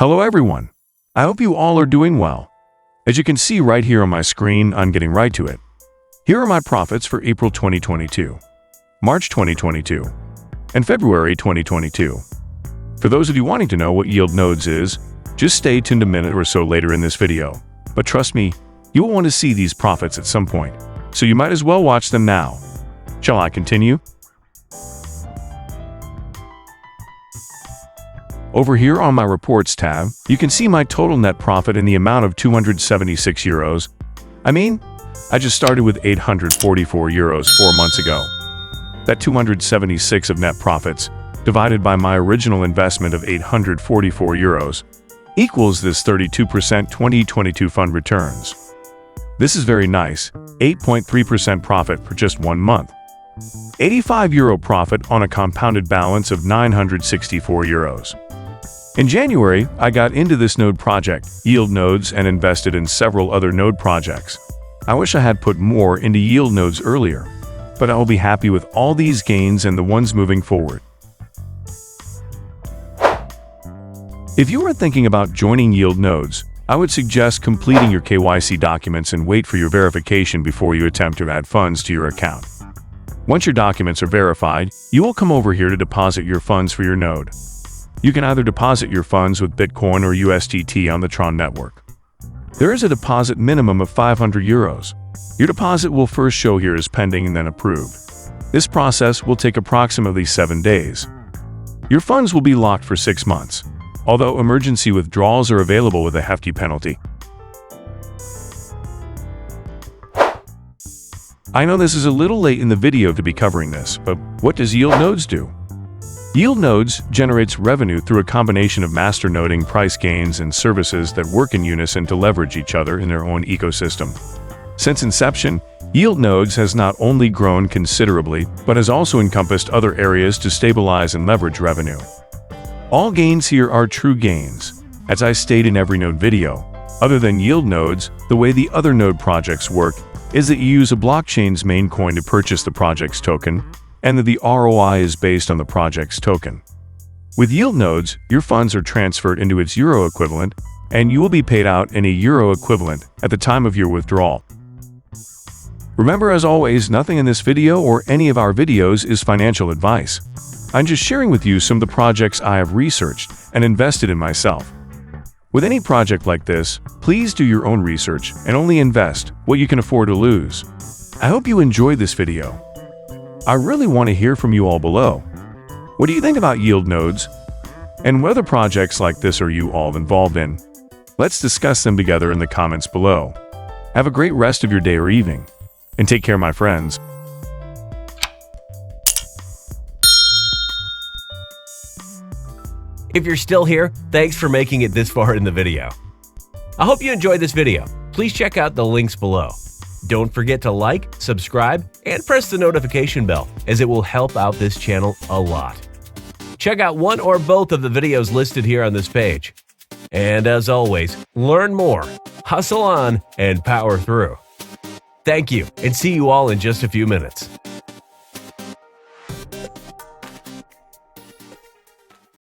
Hello everyone. I hope you all are doing well. As you can see right here on my screen, I'm getting right to it. Here are my profits for April 2022, March 2022, and February 2022. For those of you wanting to know what YieldNodes is, just stay tuned a minute or so later in this video. But trust me, you will want to see these profits at some point, so you might as well watch them now. Shall I continue? Over here on my Reports tab, you can see my total net profit in the amount of 276 euros. I just started with 844 euros 4 months ago. That 276 of net profits, divided by my original investment of 844 euros, equals this 32% 2022 fund returns. This is very nice, 8.3% profit for just 1 month. 85 euro profit on a compounded balance of 964 euros. In January, I got into this node project, YieldNodes, and invested in several other node projects. I wish I had put more into YieldNodes earlier, but I will be happy with all these gains and the ones moving forward. If you are thinking about joining YieldNodes, I would suggest completing your KYC documents and wait for your verification before you attempt to add funds to your account. Once your documents are verified, you will come over here to deposit your funds for your node. You can either deposit your funds with Bitcoin or USDT on the Tron network. There is a deposit minimum of 500 euros. Your deposit will first show here as pending and then approved. This process will take approximately 7 days. Your funds will be locked for 6 months, although emergency withdrawals are available with a hefty penalty. I know this is a little late in the video to be covering this, but what does YieldNodes do? YieldNodes generates revenue through a combination of master noding, price gains, and services that work in unison to leverage each other in their own ecosystem. Since inception, YieldNodes has not only grown considerably, but has also encompassed other areas to stabilize and leverage revenue. All gains here are true gains. As I state in every node video, other than YieldNodes, the way the other node projects work is that you use a blockchain's main coin to purchase the project's token, and that the ROI is based on the project's token. With YieldNodes, your funds are transferred into its euro equivalent, and you will be paid out in a euro equivalent at the time of your withdrawal. Remember, as always, nothing in this video or any of our videos is financial advice. I'm just sharing with you some of the projects I have researched and invested in myself. With any project like this, please do your own research and only invest what you can afford to lose. I hope you enjoyed this video. I really want to hear from you all below. What do you think about YieldNodes? And what other projects like this are you all involved in? Let's discuss them together in the comments below. Have a great rest of your day or evening. And take care, my friends. If you're still here, thanks for making it this far in the video. I hope you enjoyed this video. Please check out the links below. Don't forget to like, subscribe, and press the notification bell, as it will help out this channel a lot. Check out one or both of the videos listed here on this page. And as always, learn more, hustle on, and power through. Thank you, and see you all in just a few minutes.